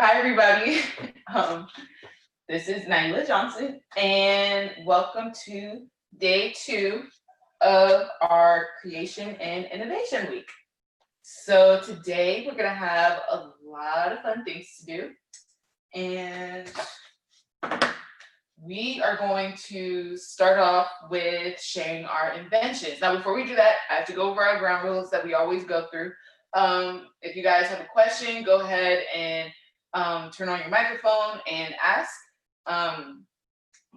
Hi, everybody. Um, this is Naila Johnson, and welcome to day 2 of our Creation and Innovation Week. So today we're going to have a lot of fun things to do, and we are going to start off with sharing our inventions. Now, before we do that, I have to go over our ground rules that we always go through. If you guys have a question, go ahead and turn on your microphone and ask.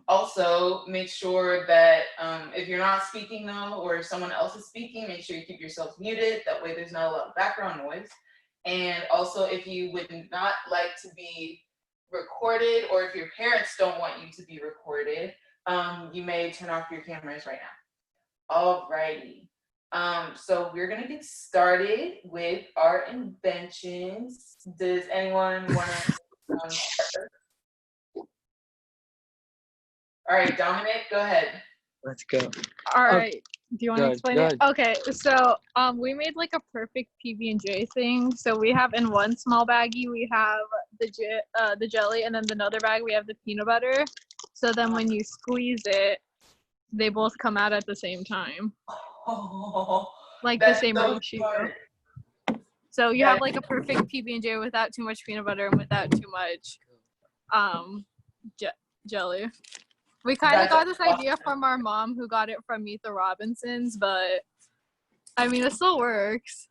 Also, make sure that if you're not speaking though, or if someone else is speaking, make sure you keep yourself muted. That way there's not a lot of background noise. And also, if you would not like to be recorded, or if your parents don't want you to be recorded, you may turn off your cameras right now. Alrighty. So we're gonna get started with our inventions. Does anyone want to start? All right, Dominic, go ahead. Let's go. All right. Do you want to explain go it? Okay, so we made like a perfect PB&J thing. So we have in one small baggie we have the jelly, and then the other bag we have the peanut butter. So then when you squeeze it, they both come out at the same time, Oh, like the same so ratio. smart. So you have like a perfect PB&J without too much peanut butter and without too much jelly. We kind of got this idea from our mom, who got it from Meet the Robinsons, but I mean, it still works.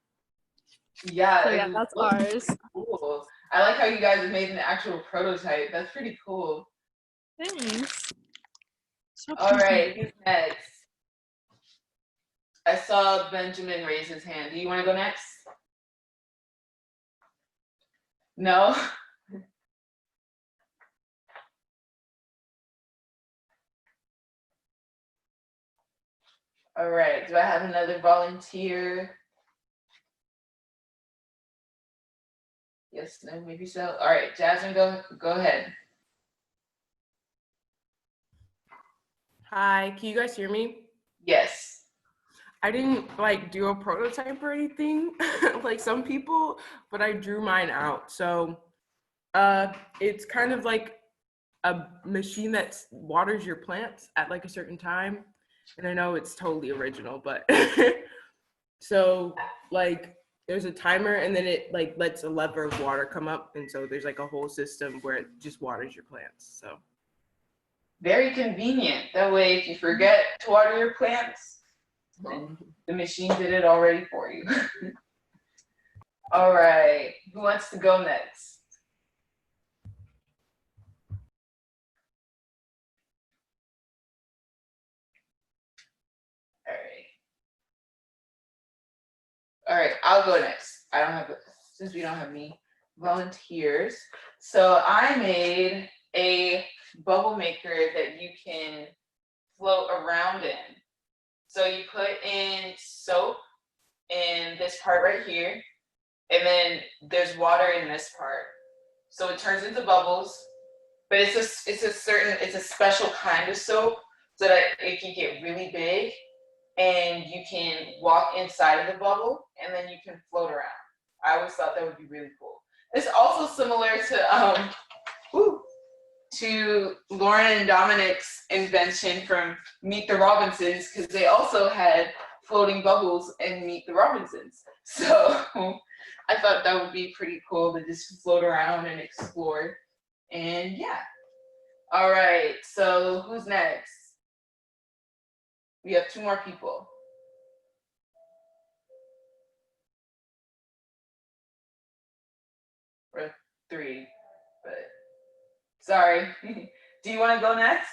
Yeah. So yeah, that's ours. Cool. I like how you guys have made an actual prototype. That's pretty cool. Thanks. All right, who's next? I saw Benjamin raise his hand. Do you want to go next? No? All right, do I have another volunteer? Yes, no, maybe so. All right, Jasmine, go ahead. Hi, can you guys hear me? Yes. I didn't like do a prototype or anything like some people, but I drew mine out. So it's kind of like a machine that waters your plants at like a certain time. And I know it's totally original, but so like there's a timer, and then it like lets a lever of water come up, and so there's like a whole system where it just waters your plants. So Very convenient. That way, if you forget to water your plants, then the machine did it already for you. All right, who wants to go next? All right, I'll go next. I don't have, since we don't have any volunteers. So I made a bubble maker that you can float around in. So you put in soap in this part right here, and then there's water in this part. So it turns into bubbles, but it's a special kind of soap, so that it can get really big and you can walk inside of the bubble and then you can float around. I always thought that would be really cool. It's also similar to Lauren and Dominic's invention from Meet the Robinsons, because they also had floating bubbles in Meet the Robinsons. So I thought that would be pretty cool to just float around and explore. And yeah. All right, so who's next? We have 2 more people. Or 3, but sorry. Do you want to go next?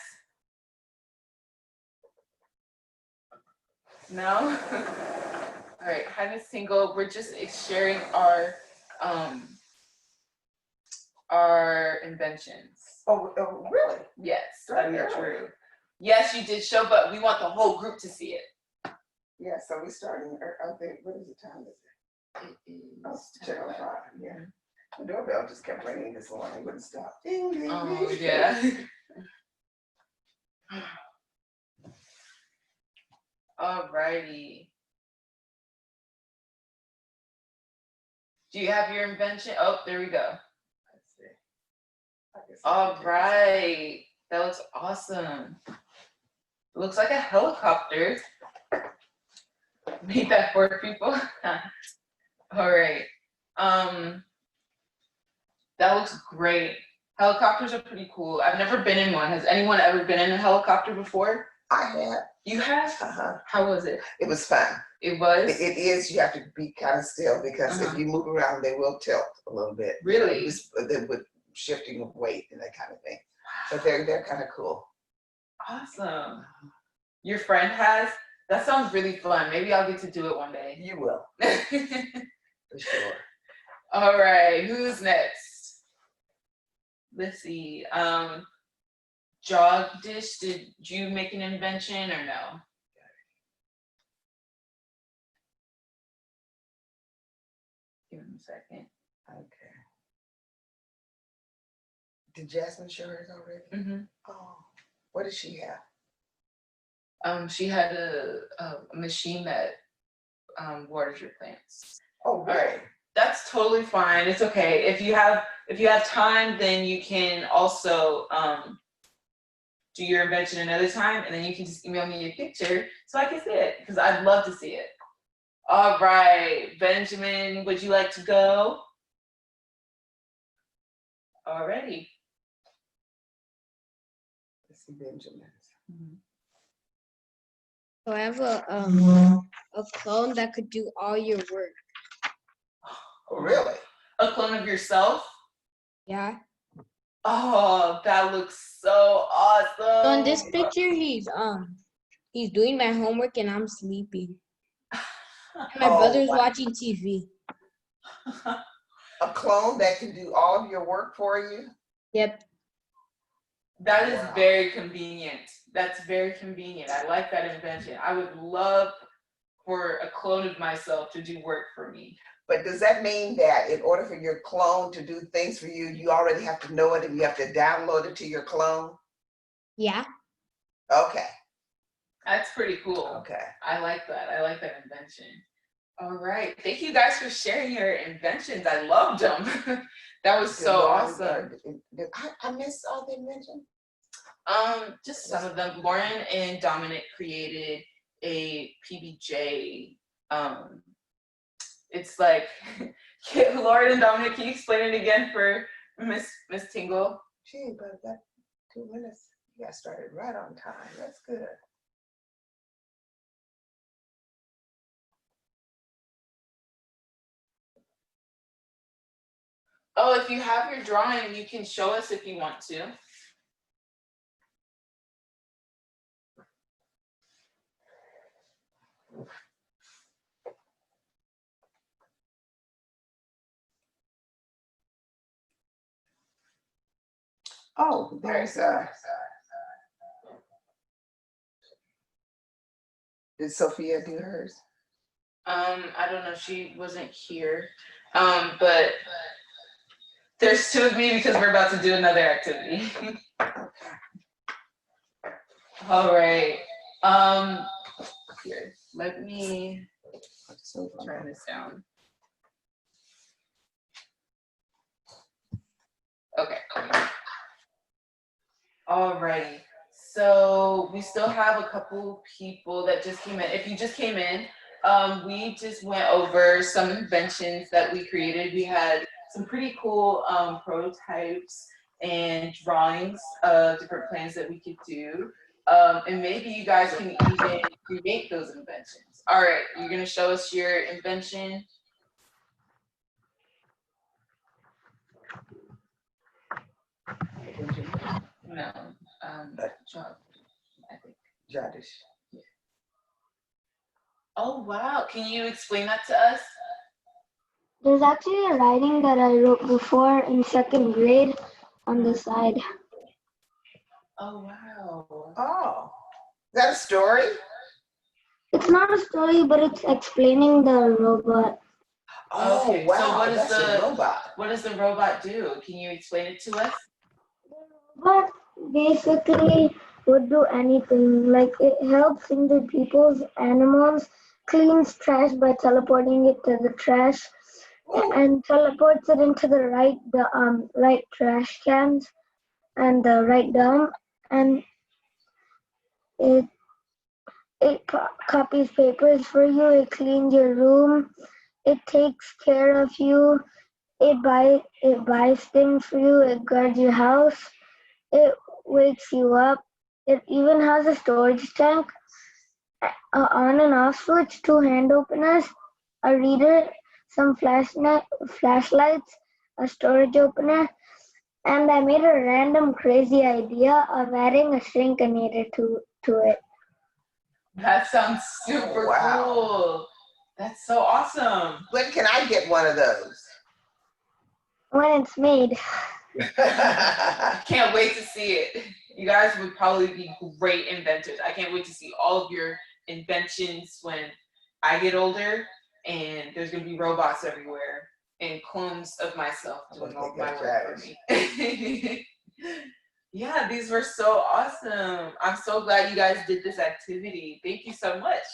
No? All right, Hannah Single, we're just sharing our inventions. Oh, really? Yes, that is true. Yes, you did show, but we want the whole group to see it. Yeah, so we're starting, I think, what is the time? It is Oh, check on Friday, yeah. The doorbell just kept ringing this morning, it wouldn't stop. Ding, ding, Oh, ding. yeah. Alrighty. Do you have your invention? Oh, there we go. Let's see. All right. That looks awesome. Looks like a helicopter. Made that for people. All right. That looks great. Helicopters are pretty cool. I've never been in one. Has anyone ever been in a helicopter before? I have. You have? Uh-huh. How was it? It was fun. It was? It is, you have to be kind of still because Uh-huh. if you move around, they will tilt a little bit. Really? With shifting of weight and that kind of thing. But they're kind of cool. Awesome. Your friend has? That sounds really fun. Maybe I'll get to do it one day. You will, for sure. All right, who's next? Let's see. Jogdish, did you make an invention or no? Give me a second. Okay. Did Jasmine show hers already? Mm-hmm. Oh, what does she have? She had a machine that waters your plants. Oh, really? That's totally fine. It's okay. If you have time, then you can also do your invention another time, and then you can just email me a picture so I can see it because I'd love to see it. All right, Benjamin, would you like to go? Alrighty. Let's see, Benjamin. So I have a clone that could do all your work. Oh, really? A clone of yourself? Yeah. Oh, that looks so awesome. So in this picture, he's doing my homework and I'm sleeping. And my Oh, brother's wow. watching TV. A clone that can do all of your work for you? Yep. That is Wow. very convenient. That's very convenient. I like that invention. I would love for a clone of myself to do work for me. But does that mean that in order for your clone to do things for you, you already have to know it and you have to download it to your clone? Yeah. Okay, That's pretty cool. okay. I like that. I like that invention. All right. Thank you guys for sharing your inventions. I loved them. That was so awesome. I missed all the inventions. Just some of them. Lauren and Dominic created a PBJ. It's like, Lauren and Dominic, can you explain it again for Miss Tingle? Gee, but that 2 minutes, you got started right on time. That's good. Oh, if you have your drawing, you can show us if you want to. Oh, there's a. Did Sophia do hers? I don't know, she wasn't here. But there's two of me because we're about to do another activity. All right. Here, let me turn this down. Okay. Alrighty. So we still have a couple people that just came in. If you just came in, we just went over some inventions that we created. We had some pretty cool prototypes and drawings of different plans that we could do. And maybe you guys can even create those inventions. All right, you're gonna show us your invention. No, John, I think. Jadish. Oh wow, can you explain that to us? There's actually a writing that I wrote before in 2nd grade on the side. Oh wow. Oh, is that a story? It's not a story, but it's explaining the robot. Oh, Okay, so wow, what is that's a the- robot. What does the robot do? Can you explain it to us? But basically would do anything. Like it helps injured people's animals, cleans trash by teleporting it to the trash, and teleports it into the right trash cans. and write down, and it copies papers for you. It cleans your room. It takes care of you. It buys things for you. It guards your house. It wakes you up. It even has a storage tank, on and off switch, two hand openers, a reader, some flashlights, a storage opener, and I made a random crazy idea of adding a shrinkinator to it. That sounds super Wow. cool. That's so awesome. When can I get one of those? When it's made. I can't wait to see it. You guys would probably be great inventors. I can't wait to see all of your inventions when I get older, and there's gonna be robots everywhere and clones of myself doing all of my work for me. Yeah, these were so awesome. I'm so glad you guys did this activity. Thank you so much.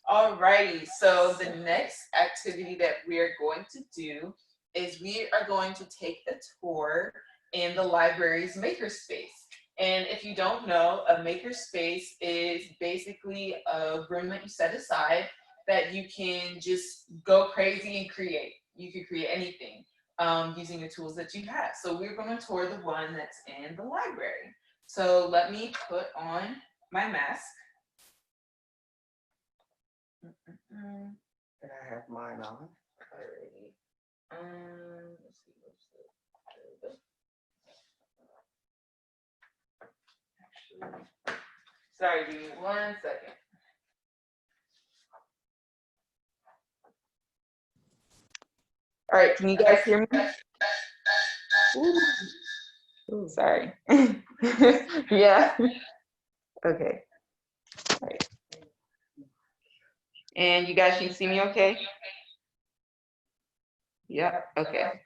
Alrighty, so the next activity that we're going to do is we are going to take a tour in the library's makerspace. And if you don't know, a makerspace is basically a room that you set aside that you can just go crazy and create. You can create anything using the tools that you have. So we're going to tour the one that's in the library. So let me put on my mask. And I have mine on. Alrighty. Let's see, what's the, there we go. Actually, sorry, give me 1 second. All right, can you guys hear me? Ooh, sorry. Yeah. Okay. All right. And you guys can see me okay? Yeah, okay.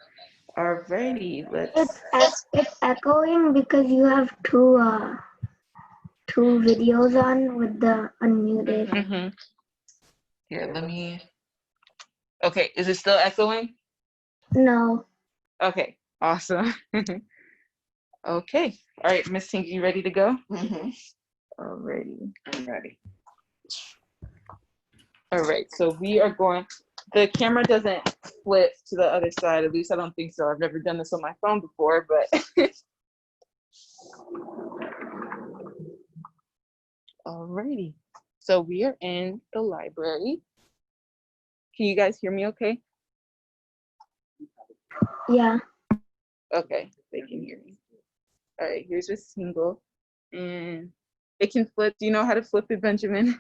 Alrighty, It's echoing because you have two videos on with the unmuted. Mm-hmm. Here, let me. Okay, is it still echoing? No. Okay, awesome. Okay, all right, Miss Tinky, you ready to go? Mm-hmm. Alrighty. I'm ready. All right, so we are going. The camera doesn't flip to the other side. At least I don't think so. I've never done this on my phone before, but. Alrighty, so we are in the library. Can you guys hear me okay? Yeah. Okay, they can hear me. All right, here's a single, and it can flip. Do you know how to flip it, Benjamin?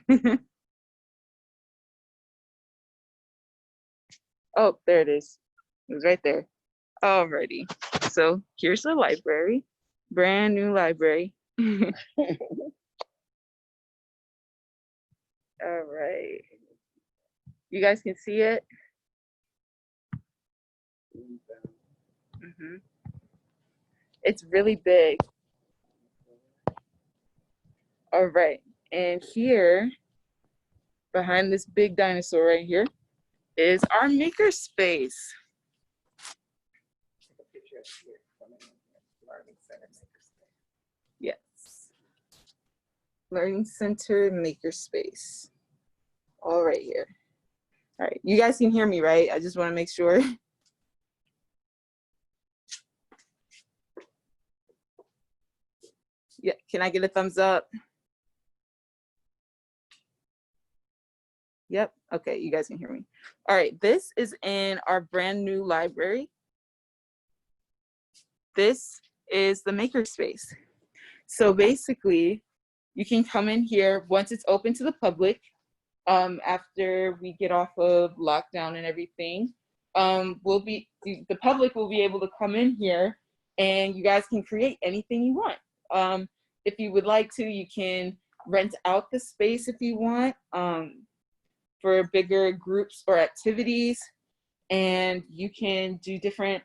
Oh, there it is. It was right there. Alrighty, so here's the library, brand new library. All right, you guys can see it. Mm-hmm. It's really big. All right, and here, behind this big dinosaur right here, is our makerspace. Yes. Learning Center makerspace. All right here. All right, you guys can hear me, right? I just want to make sure. Yeah, can I get a thumbs up? Yep, okay, you guys can hear me. All right, this is in our brand new library. This is the makerspace. So basically, you can come in here once it's open to the public, after we get off of lockdown and everything. The public will be able to come in here and you guys can create anything you want. If you would like to, you can rent out the space if you want, for bigger groups or activities, and you can do different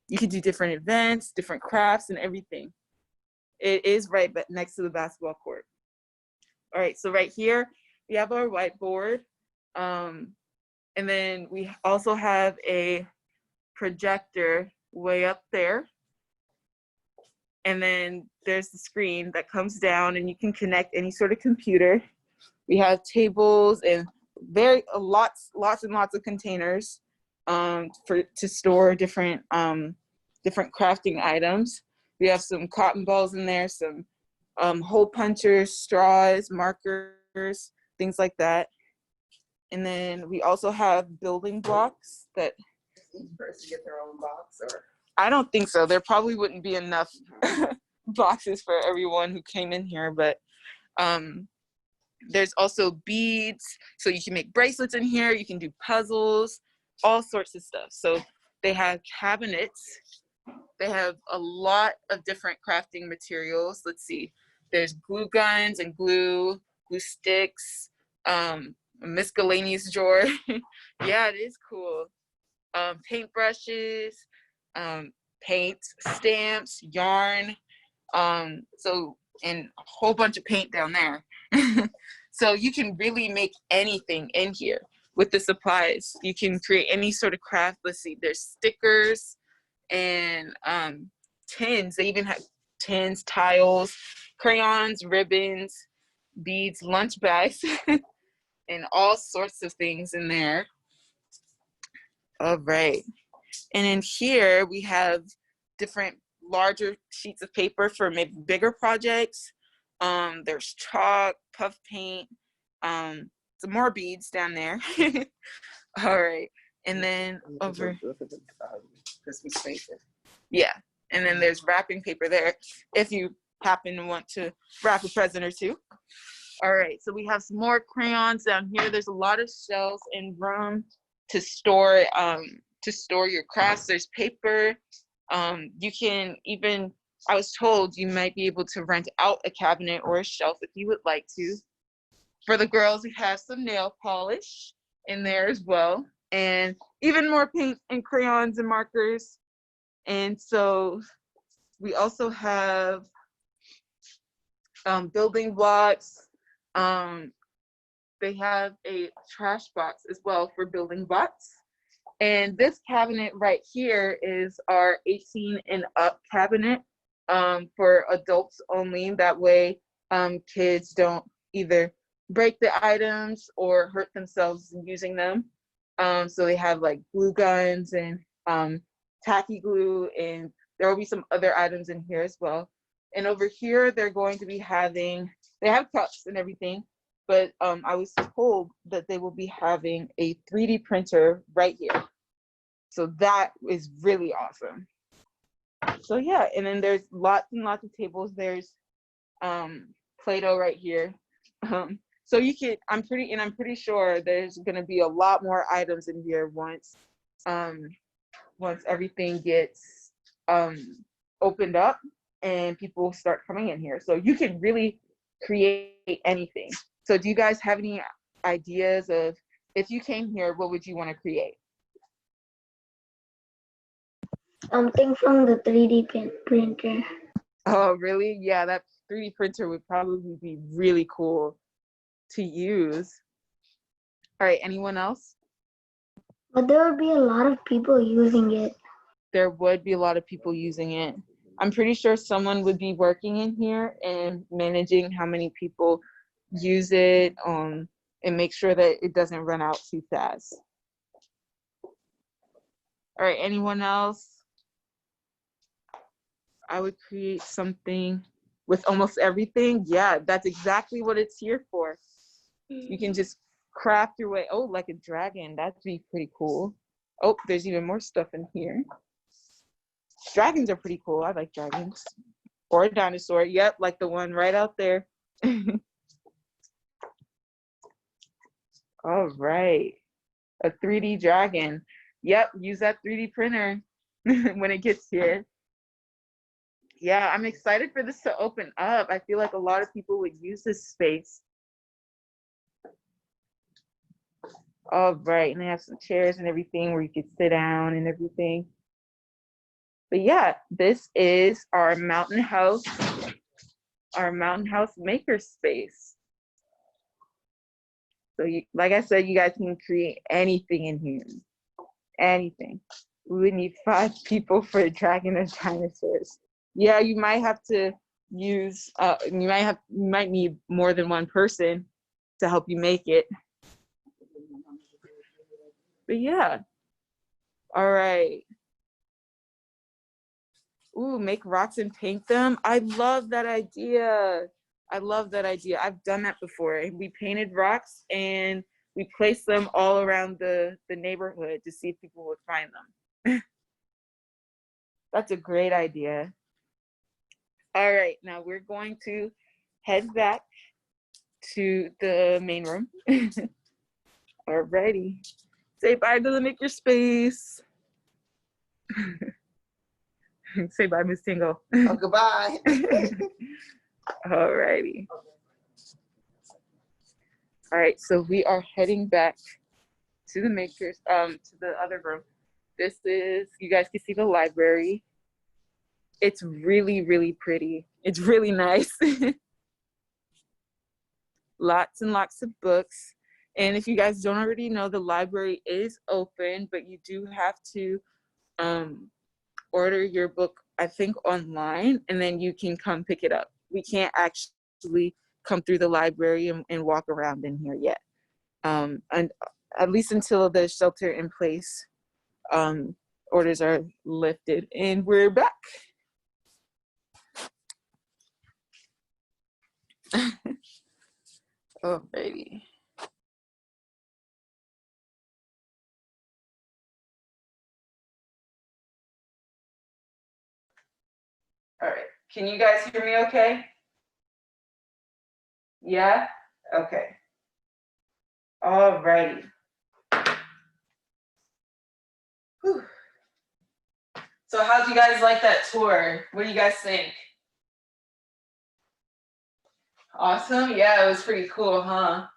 events, different crafts and everything. It is right next to the basketball court. All right, so right here we have our whiteboard, and then we also have a projector way up there. And then there's the screen that comes down and you can connect any sort of computer. We have tables and lots and lots of containers to store different crafting items. We have some cotton balls in there, some hole punchers, straws, markers, things like that. And then we also have building blocks that Each person get their own box, or? I don't think so. There probably wouldn't be enough boxes for everyone who came in here, but there's also beads, so you can make bracelets in here. You can do puzzles, all sorts of stuff. So they have cabinets. They have a lot of different crafting materials. Let's see. There's glue guns and glue sticks, a miscellaneous drawer. Yeah, it is cool. Paintbrushes, paint, stamps, yarn, and a whole bunch of paint down there. So you can really make anything in here with the supplies. You can create any sort of craft. Let's see, there's stickers and tins. They even have tins, tiles, crayons, ribbons, beads, lunch bags, and all sorts of things in there. All right. And in here we have different larger sheets of paper for maybe bigger projects. There's chalk, puff paint, some more beads down there. All right. And then over. Christmas paper. Yeah. And then there's wrapping paper there if you happen to want to wrap a present or two. All right. So we have some more crayons down here. There's a lot of shelves and room to store your crafts. There's paper. You can even, I was told you might be able to rent out a cabinet or a shelf if you would like to. For the girls, we have some nail polish in there as well, and even more paint and crayons and markers. And so we also have building blocks. They have a trash box as well for building blocks. And this cabinet right here is our 18 and up cabinet for adults only. That way kids don't either break the items or hurt themselves using them. So they have like glue guns and tacky glue, and there will be some other items in here as well. And over here, they're going to be having, they have cups and everything, but I was told that they will be having a 3D printer right here. So that is really awesome. So yeah, and then there's lots and lots of tables. There's Play-Doh right here. So you can, I'm pretty sure there's gonna be a lot more items in here once everything gets opened up and people start coming in here. So you can really create anything. So do you guys have any ideas of, if you came here, what would you want to create? Something from the 3D printer. Oh, really? Yeah, that 3D printer would probably be really cool to use. All right, anyone else? But there would be a lot of people using it. There would be a lot of people using it. I'm pretty sure someone would be working in here and managing how many people use it and make sure that it doesn't run out too fast. All right, anyone else? I would create something with almost everything. Yeah, that's exactly what it's here for. You can just craft your way. Oh, like a dragon. That'd be pretty cool. Oh, there's even more stuff in here. Dragons are pretty cool. I like dragons. Or a dinosaur. Yep, like the one right out there. All right. A 3D dragon. Yep, use that 3D printer when it gets here. Yeah, I'm excited for this to open up. I feel like a lot of people would use this space. All right, and they have some chairs and everything where you could sit down and everything. But yeah, this is our Mountain House maker space. So like I said, you guys can create anything in here, anything. We would need 5 people for a dragon and dinosaurs. Yeah, you might have to use, you might need more than one person to help you make it. But yeah. All right. Ooh, make rocks and paint them. I love that idea. I love that idea. I've done that before. We painted rocks and we placed them all around the neighborhood to see if people would find them. That's a great idea. All right, now we're going to head back to the main room. Alrighty. Say bye to the makerspace. Say bye, Miss Tingle. Oh, goodbye. Alrighty. All right, so we are heading back to the makers, to the other room. This is, you guys can see the library. It's really, really pretty. It's really nice. Lots and lots of books. And if you guys don't already know, the library is open, but you do have to order your book, I think, online, and then you can come pick it up. We can't actually come through the library and walk around in here yet. And at least until the shelter in place orders are lifted. And we're back. Oh, baby. All right, can you guys hear me okay? Yeah? Okay. All righty. Whew. So how'd you guys like that tour? What do you guys think? Awesome. Yeah, it was pretty cool, huh?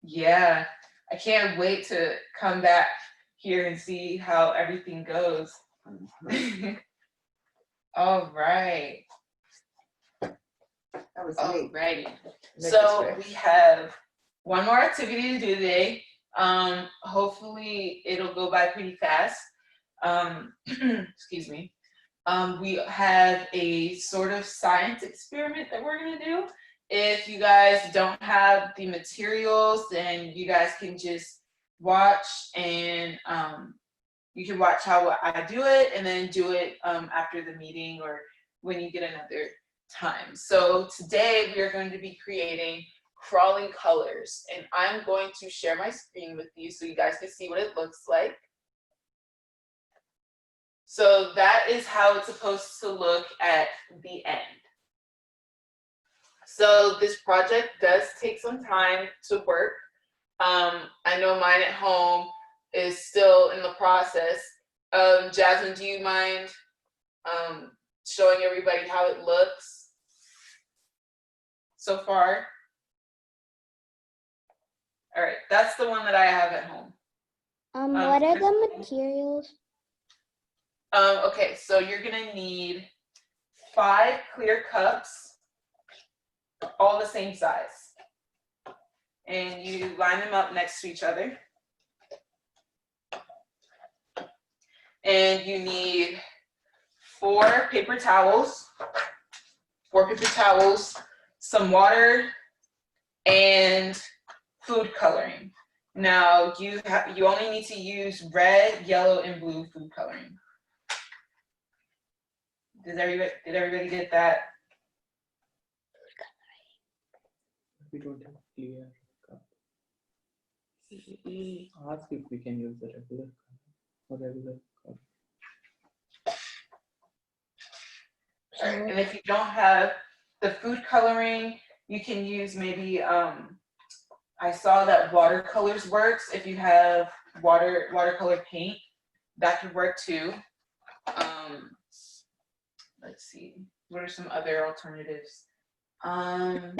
Yeah, I can't wait to come back here and see how everything goes. All right. That was All neat. righty. Make So it we have one more activity to do today. Hopefully it'll go by pretty fast. Excuse me. We have a sort of science experiment that we're gonna do. If you guys don't have the materials, then you guys can just watch and you can watch how I do it and then do it after the meeting or when you get another time. So today we are going to be creating crawling colors, and I'm going to share my screen with you so you guys can see what it looks like. So that is how it's supposed to look at the end. So this project does take some time to work. I know mine at home is still in the process. Jasmine, do you mind showing everybody how it looks so far? All right, that's the one that I have at home. What are the materials? Okay, so you're gonna need 5 clear cups, all the same size. And you line them up next to each other. And you need 4 paper towels, some water, and food coloring. Now you only need to use red, yellow, and blue food coloring. Did everybody get that? We don't have clear cup. Ask if we can use the regular cup or regular cup. All right. And if you don't have the food coloring, you can use maybe I saw that watercolors works. If you have watercolor paint, that could work too. Let's see, what are some other alternatives? I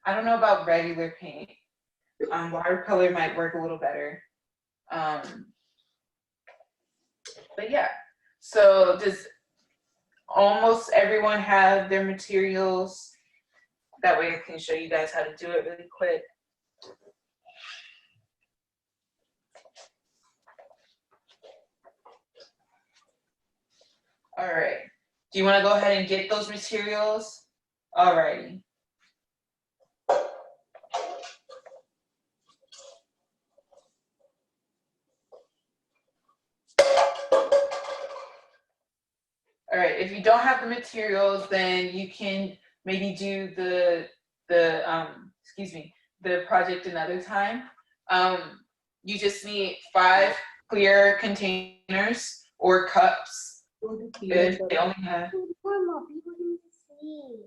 don't know about regular paint. Watercolor might work a little better. But yeah, so does almost everyone have their materials? That way I can show you guys how to do it really quick. All right. Do you want to go ahead and get those materials? All righty. All right, if you don't have the materials, then you can maybe do the project another time. You just need 5 clear containers or cups. If they only have,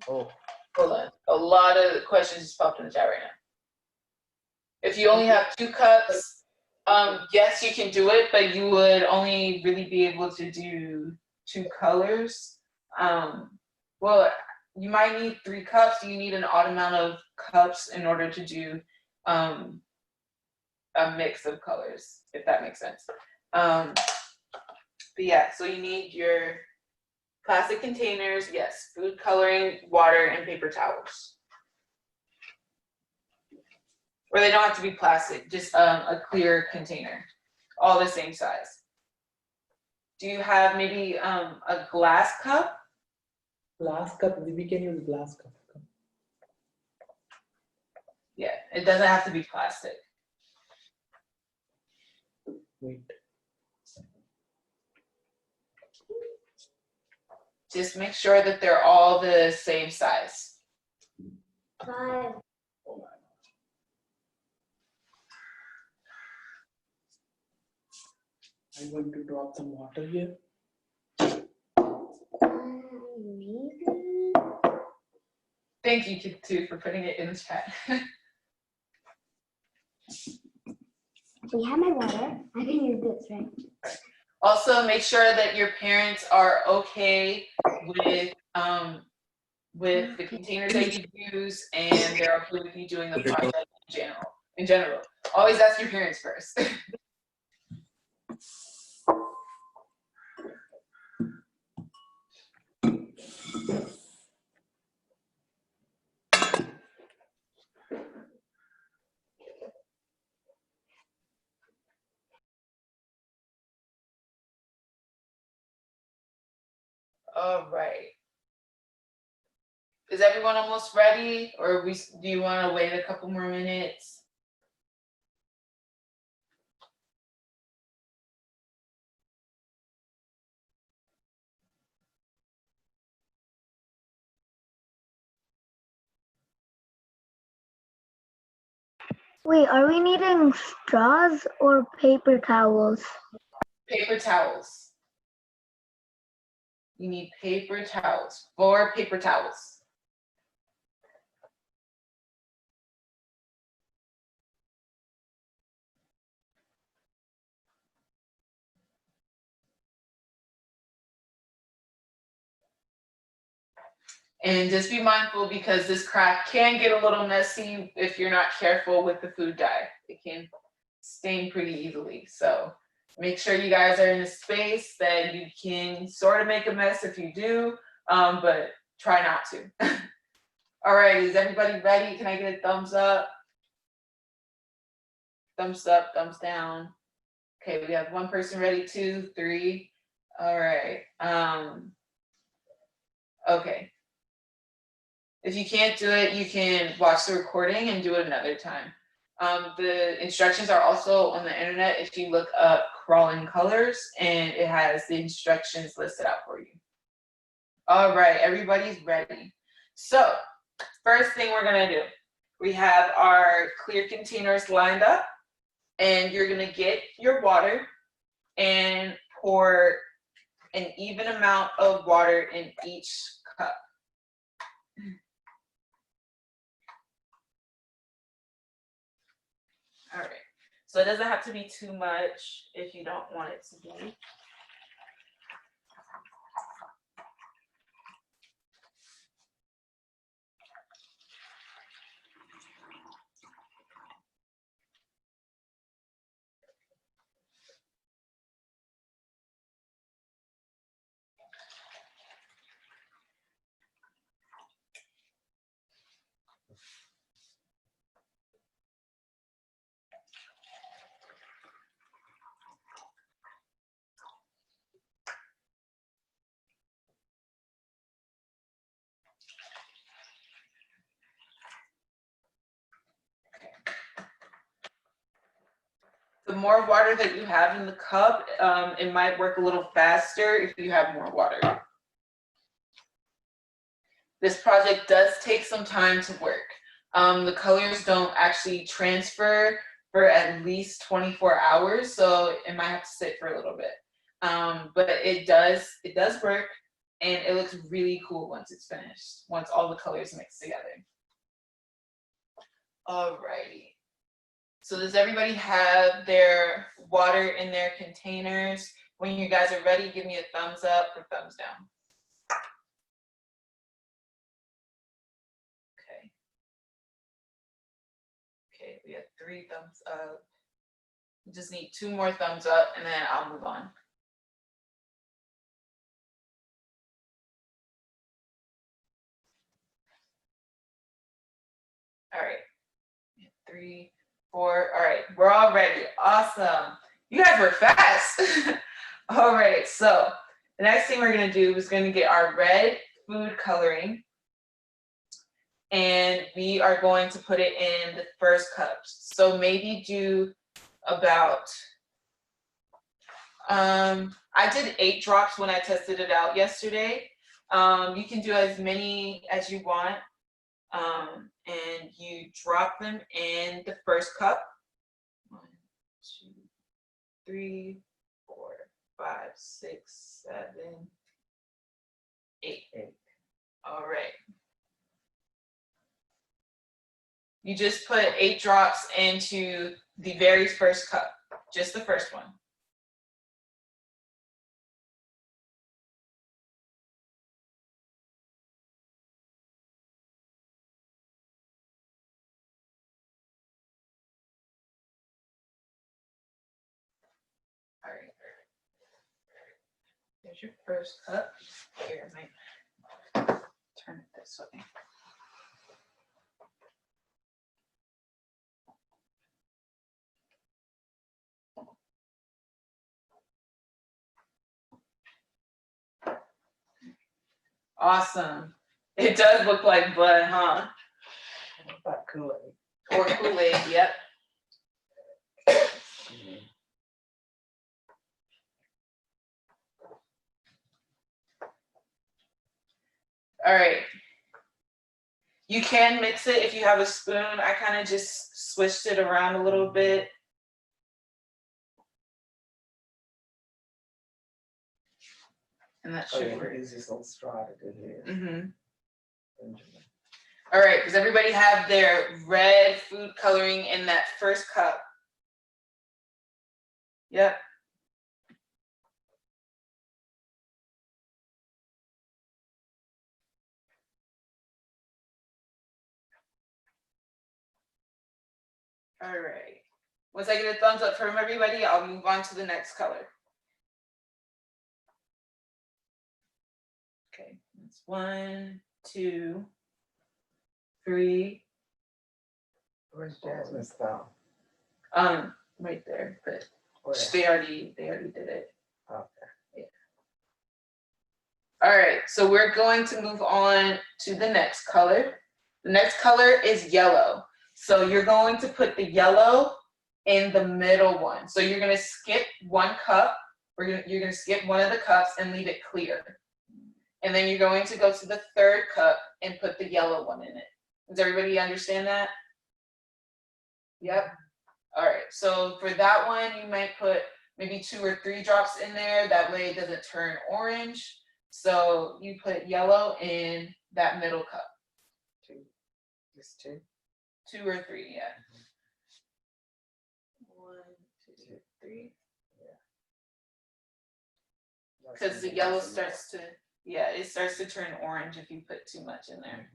Oh, hold on, a lot of questions just popped in the chat right now. If you only have 2 cups, yes, you can do it, but you would only really be able to do 2 colors. Well, you might need 3 cups. You need an odd amount of cups in order to do a mix of colors, if that makes sense. But yeah, so you need your plastic containers, yes, food coloring, water, and paper towels. Or they don't have to be plastic, just a clear container, all the same size. Do you have maybe a glass cup? glass cup. We can use glass cup. Yeah, it doesn't have to be plastic. Wait. Just make sure that they're all the same size. 5. I'm going to drop some water here. Maybe. Thank you, too, for putting it in the chat. We have my water. I can use this, right? Also, make sure that your parents are okay with the containers that you use, and they're okay with you doing the project in general. Always ask your parents first. All right. Is everyone almost ready, or do you want to wait a couple more minutes? Wait, are we needing straws or paper towels? Paper towels. You need paper towels, 4 paper towels. And just be mindful, because this craft can get a little messy if you're not careful with the food dye. It can stain pretty easily. So make sure you guys are in a space that you can sort of make a mess if you do, but try not to. All right, is everybody ready? Can I get a thumbs up? Thumbs up, thumbs down. Okay, we have 1 person ready, 2, 3. All right. Okay. If you can't do it, you can watch the recording and do it another time. The instructions are also on the internet if you look up Crawling Colors, and it has the instructions listed out for you. All right, everybody's ready. So, first thing we're gonna do, we have our clear containers lined up, and you're gonna get your water and pour an even amount of water in each cup. All right, so it doesn't have to be too much if you don't want it to be. the more water that you have in the cup, it might work a little faster if you have more water. This project does take some time to work. The colors don't actually transfer for at least 24 hours, so it might have to sit for a little bit. But it does work, and it looks really cool once it's finished, once all the colors mix together. Alrighty. So does everybody have their water in their containers? When you guys are ready, give me a thumbs up or thumbs down. Okay, we have 3 thumbs up. We just need 2 more thumbs up and then I'll move on. All right, 3, 4, all right, we're all ready. Awesome. You guys were fast. All right, so the next thing we're gonna do is gonna get our red food coloring. And we are going to put it in the first cups. So maybe do about, I did 8 drops when I tested it out yesterday. You can do as many as you want. And you drop them in the first cup. 1, 2, 3, 4, 5, 6, 7, 8. All right. You just put 8 drops into the very first cup, just the first one. All right. There's your first cup. Here, I might turn it this way. Awesome. It does look like blood, huh? About Kool-Aid. Or Kool-Aid, yep. All right. You can mix it if you have a spoon. I kind of just switched it around a little bit. And that Oh, should yeah, work. use this little straw to do here. Mm-hmm. All right, does everybody have their red food coloring in that first cup? Yep. All right. Once I get a thumbs up from everybody, I'll move on to the next color. Okay, that's 1, 2, 3. Where's Jasmine's thumb? Right there, but Where? they already did it. Okay. Yeah. All right, so we're going to move on to the next color. The next color is yellow. So you're going to put the yellow in the middle one. So you're gonna skip 1 cup, you're gonna skip one of the cups and leave it clear. And then you're going to go to the 3rd cup and put the yellow one in it. Does everybody understand that? Yep. All right, so for that one, you might put maybe 2 or 3 drops in there. That way it doesn't turn orange. So you put yellow in that middle cup. 2. Just 2. 2 or 3, yeah. 1, 2, 3. Because the yellow starts to, yeah, it starts to turn orange if you put too much in there.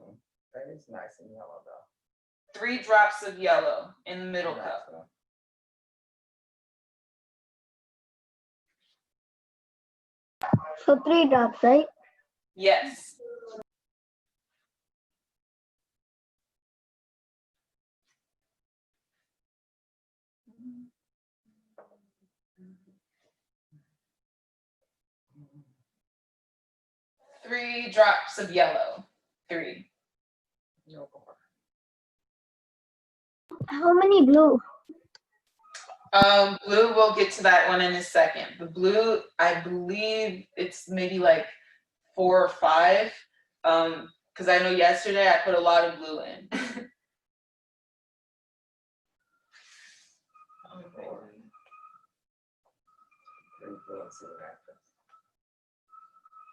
That is nice and yellow though. 3 drops of yellow in the middle cup. So 3 drops, right? Yes. Three drops of yellow. 3. No more. How many blue? Blue, we'll get to that one in a second. The blue, I believe it's maybe like 4 or 5. Because I know yesterday I put a lot of blue in.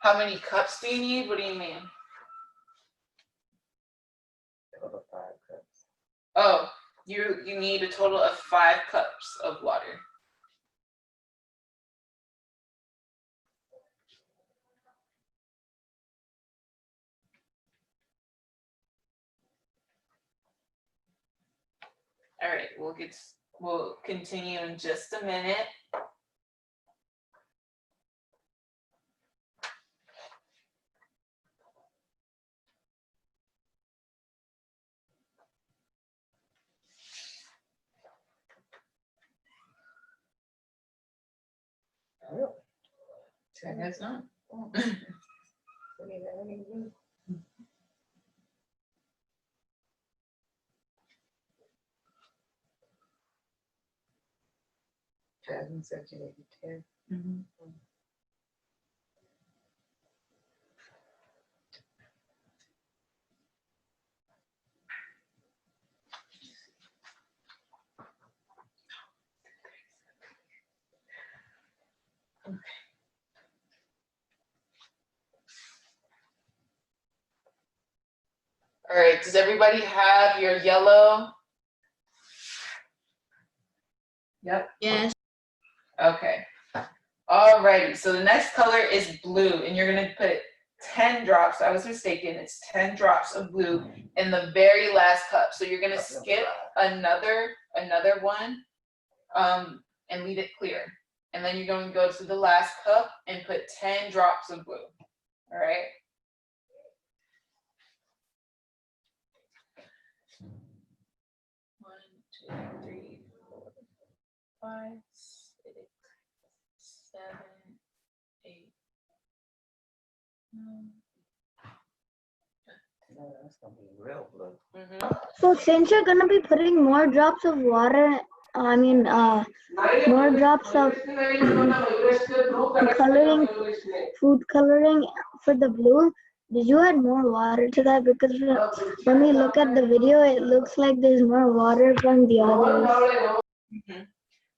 How many cups do you need? What do you mean? Oh, you need a total of 5 cups of water. All right, we'll continue in just a minute. I guess not. Jasmine said you needed 10. All right, does everybody have your yellow? Yep. Yes. Okay. Alrighty, so the next color is blue, and you're gonna put 10 drops. I was mistaken, it's 10 drops of blue in the very last cup. So you're gonna skip another one, and leave it clear. And then you're going to go to the last cup and put 10 drops of blue. All right. One, 2, 3, 4, 5, 6, 7, 8, 9. That's gonna be real blue. So since you're gonna be putting more drops of water, more drops of coloring, food coloring for the blue, did you add more water to that? Because when we look at the video, it looks like there's more water from the others.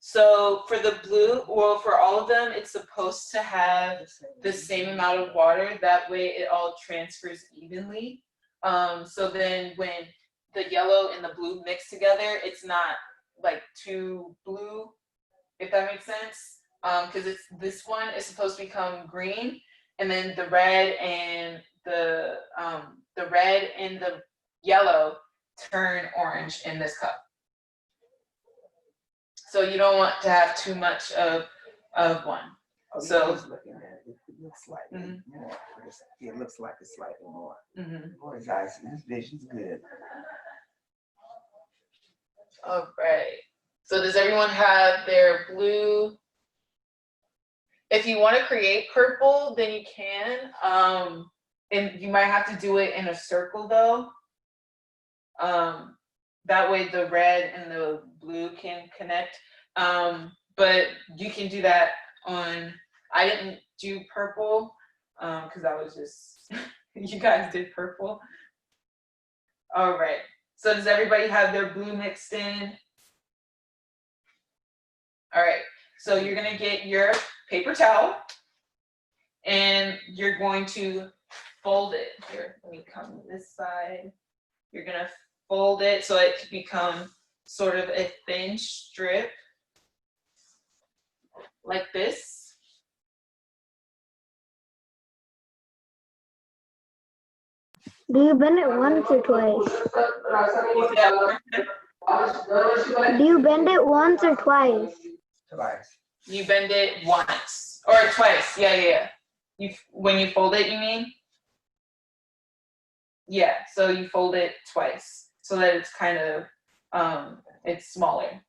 So for the blue, well, for all of them, it's supposed to have the same amount of water. That way it all transfers evenly. So then when the yellow and the blue mix together, it's not like too blue, if that makes sense. Because this one is supposed to become green, and then the red and the yellow turn orange in this cup. So you don't want to have too much of one. Oh, So- just looking at it, it looks like more. It looks like it's slightly more. Boy, guys, this vision's good. All right. So does everyone have their blue? If you want to create purple, then you can. And you might have to do it in a circle though. That way the red and the blue can connect. But you can do that on, I didn't do purple because I was just, you guys did purple. All right. So does everybody have their blue mixed in? All right. So you're going to get your paper towel and you're going to fold it. Here, let me come this side. You're going to fold it so it can become sort of a thin strip like this. Do you bend it once or twice? Do you bend it once or twice? Twice. You bend it once or twice. Yeah. When you fold it, you mean? Yeah, so you fold it twice so that it's kind of, it's smaller.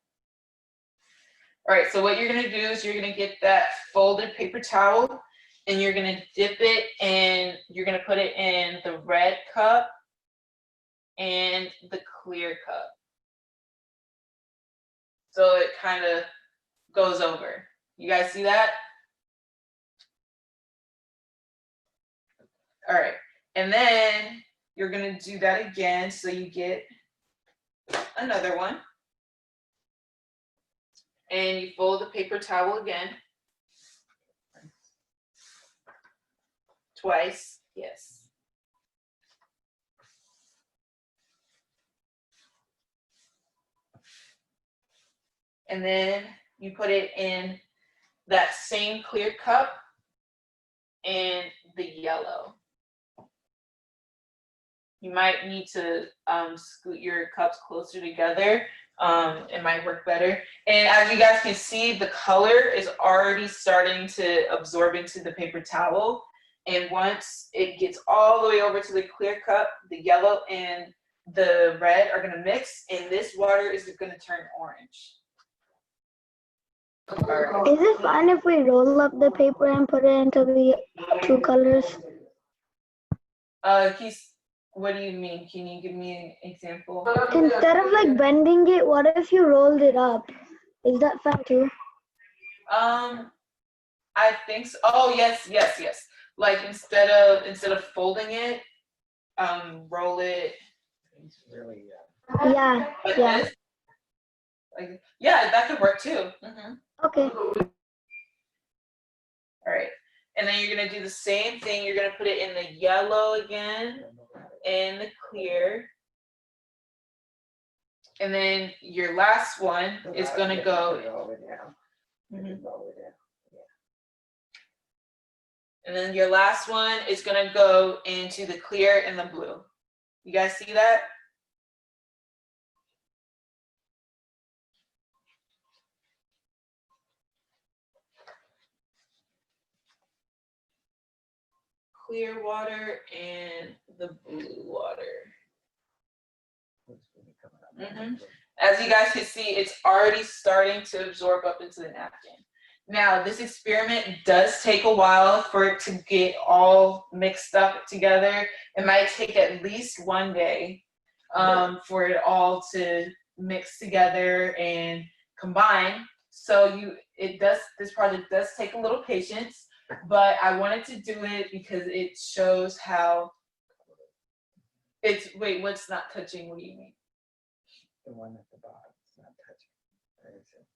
All right, so what you're gonna do is you're gonna get that folded paper towel and you're gonna dip it and you're gonna put it in the red cup and the clear cup. So it kind of goes over. You guys see that? All right, and then you're gonna do that again, so you get another one. And you fold the paper towel again. Twice, yes. And then you put it in that same clear cup and the yellow. You might need to scoot your cups closer together. It might work better. And as you guys can see, the color is already starting to absorb into the paper towel. And once it gets all the way over to the clear cup, the yellow and the red are gonna mix, and this water is gonna turn orange. All right. Is it fine if we roll up the paper and put it into the two colors? What do you mean? Can you give me an example? Instead of like bending it, what if you rolled it up? Is that fine too? I think so. Oh, yes. Like instead of folding it, roll it Really, Yeah, like yeah. this. Like, yeah, that could work too. Okay. All right. And then you're gonna do the same thing. You're gonna put it in the yellow again and the clear. And then your last one is gonna go. Mhm. And then your last one is gonna go into the clear and the blue. You guys see that? Clear water and the blue water. As you guys can see, it's already starting to absorb up into the napkin. Now, this experiment does take a while for it to get all mixed up together. It might take at least one day for it all to mix together and combine. So this project does take a little patience, but I wanted to do it because it shows how wait, what's not touching? What do you mean? the one at the bottom, it's not touching. There is it.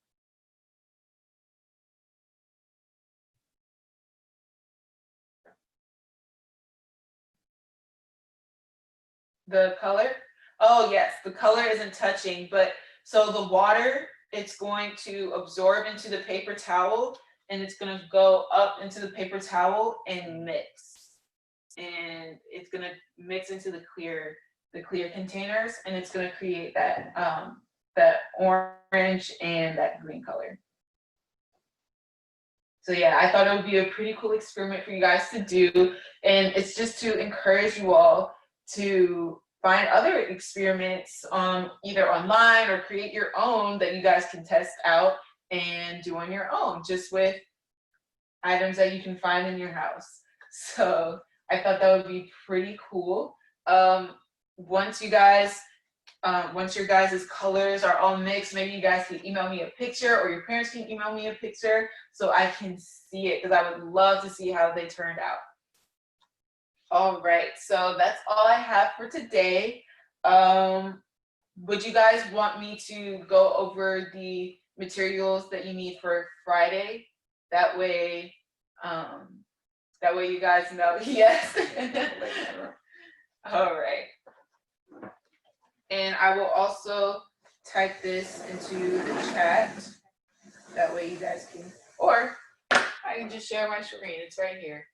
The color? Oh yes, the color isn't touching, but so the water, it's going to absorb into the paper towel and it's gonna go up into the paper towel and mix. And it's gonna mix into the clear containers, and it's gonna create that that orange and that green color. So yeah, I thought it would be a pretty cool experiment for you guys to do, and it's just to encourage you all to find other experiments either online or create your own that you guys can test out and do on your own, just with items that you can find in your house. So I thought that would be pretty cool. Once your guys' colors are all mixed, maybe you guys can email me a picture, or your parents can email me a picture so I can see it, because I would love to see how they turned out. All right, so that's all I have for today. Would you guys want me to go over the materials that you need for Friday? That way you guys know. Yes. All right. And I will also type this into the chat. That way you guys can, or I can just share my screen. It's right here.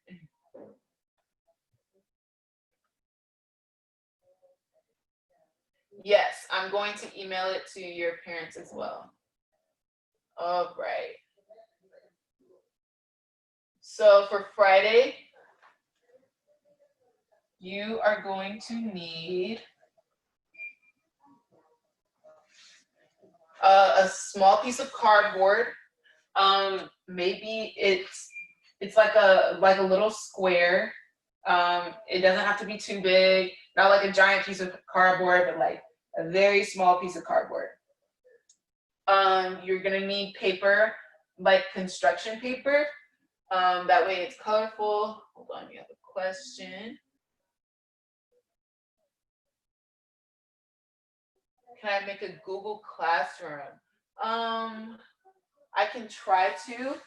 Yes, I'm going to email it to your parents as well. All right. So for Friday, you are going to need a small piece of cardboard. Maybe it's like a little square. It doesn't have to be too big, not like a giant piece of cardboard, but like a very small piece of cardboard. You're gonna need paper. like construction paper. That way it's colorful. Hold on, we have a question. Can I make a Google Classroom? I can try to.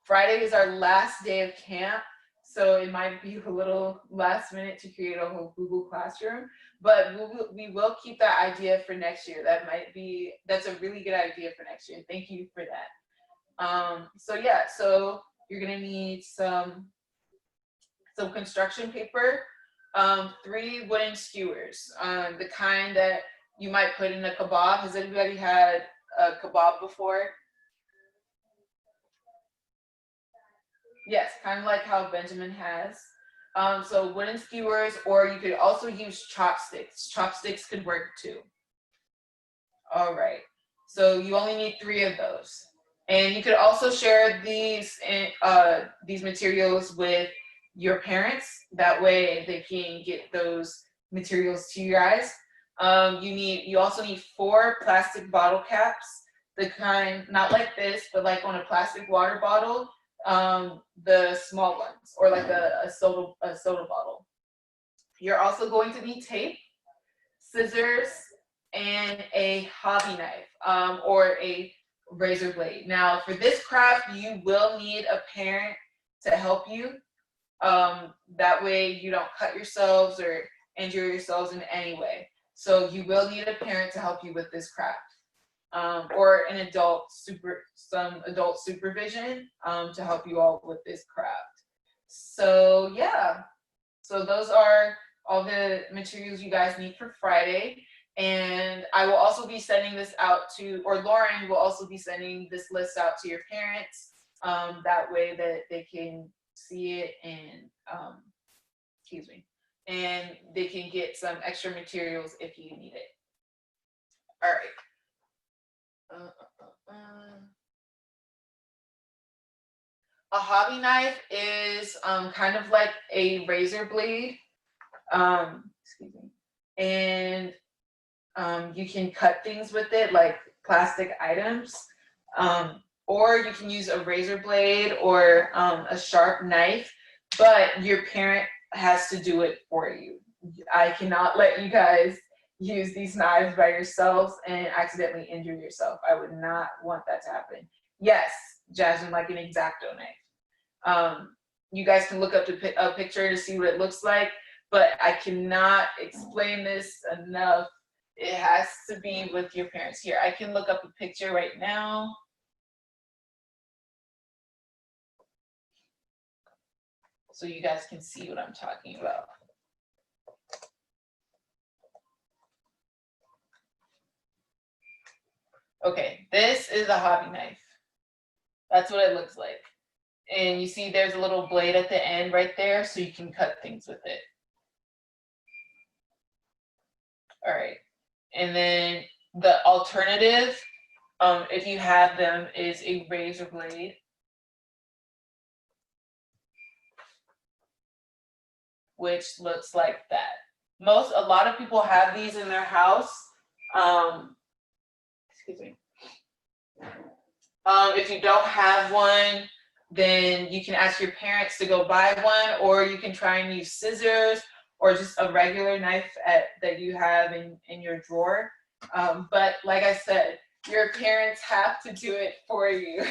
Friday is our last day of camp, so it might be a little last minute to create a whole Google Classroom, but we will keep that idea for next year. That's a really good idea for next year. Thank you for that. So yeah, so you're gonna need some construction paper, 3 wooden skewers, the kind that you might put in a kebab. Has anybody had a kebab before? Yes, kind of like how Benjamin has. So wooden skewers, or you could also use chopsticks. Chopsticks could work too. All right, so you only need 3 of those. And you could also share these materials with your parents. That way they can get those materials to you guys. You also need 4 plastic bottle caps, the kind, not like this, but like on a plastic water bottle, the small ones, or like a soda bottle. You're also going to need tape, scissors, and a hobby knife, or a razor blade. Now for this craft, you will need a parent to help you. That way you don't cut yourselves or injure yourselves in any way. So you will need a parent to help you with this craft, or some adult supervision, to help you all with this craft. So yeah, so those are all the materials you guys need for Friday. And I will also be sending this out to, or Lauren will also be sending this list out to your parents. That way that they can see it and, and they can get some extra materials if you need it. All right. A hobby knife is kind of like a razor blade. And you can cut things with it, like plastic items, or you can use a razor blade or a sharp knife, but your parent has to do it for you. I cannot let you guys use these knives by yourselves and accidentally injure yourself. I would not want that to happen. Yes, Jasmine, like an X-Acto knife. You guys can look up a picture to see what it looks like, but I cannot explain this enough. It has to be with your parents. Here, I can look up a picture right now. So you guys can see what I'm talking about. Okay, this is a hobby knife. That's what it looks like. And you see there's a little blade at the end right there, so you can cut things with it. All right. And then the alternative, if you have them, is a razor blade. Which looks like that. A lot of people have these in their house. Excuse me. If you don't have one, then you can ask your parents to go buy one, or you can try and use scissors or just a regular knife that you have in your drawer. But like I said, your parents have to do it for you.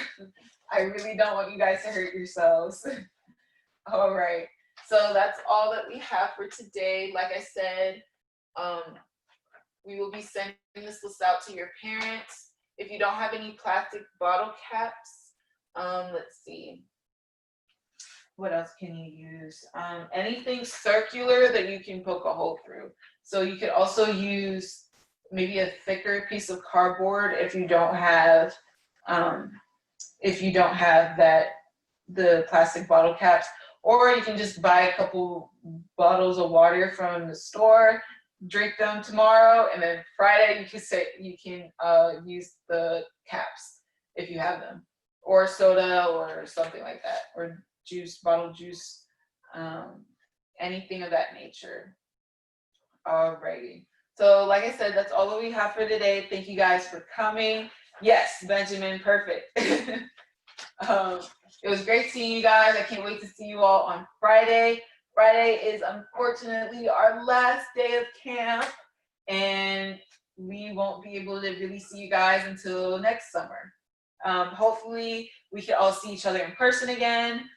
I really don't want you guys to hurt yourselves. All right, so that's all that we have for today. Like I said, we will be sending this list out to your parents. If you don't have any plastic bottle caps, let's see. What else can you use? Anything circular that you can poke a hole through. So you could also use maybe a thicker piece of cardboard if you don't have the plastic bottle caps, or you can just buy a couple bottles of water from the store, drink them tomorrow, and then Friday you can use the caps if you have them, or soda or something like that, or bottled juice, anything of that nature. Alrighty. So like I said, that's all that we have for today. Thank you guys for coming. Yes, Benjamin, perfect. It was great seeing you guys. I can't wait to see you all on Friday. Friday is unfortunately our last day of camp, and we won't be able to really see you guys until next summer. Hopefully, we can all see each other in person again,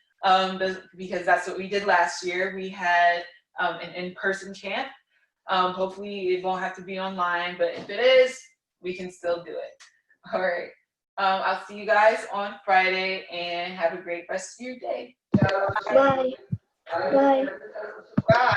because that's what we did last year. We had an in-person camp. Hopefully, it won't have to be online, but if it is, we can still do it. All right. I'll see you guys on Friday and have a great rest of your day. Bye. Bye. Bye.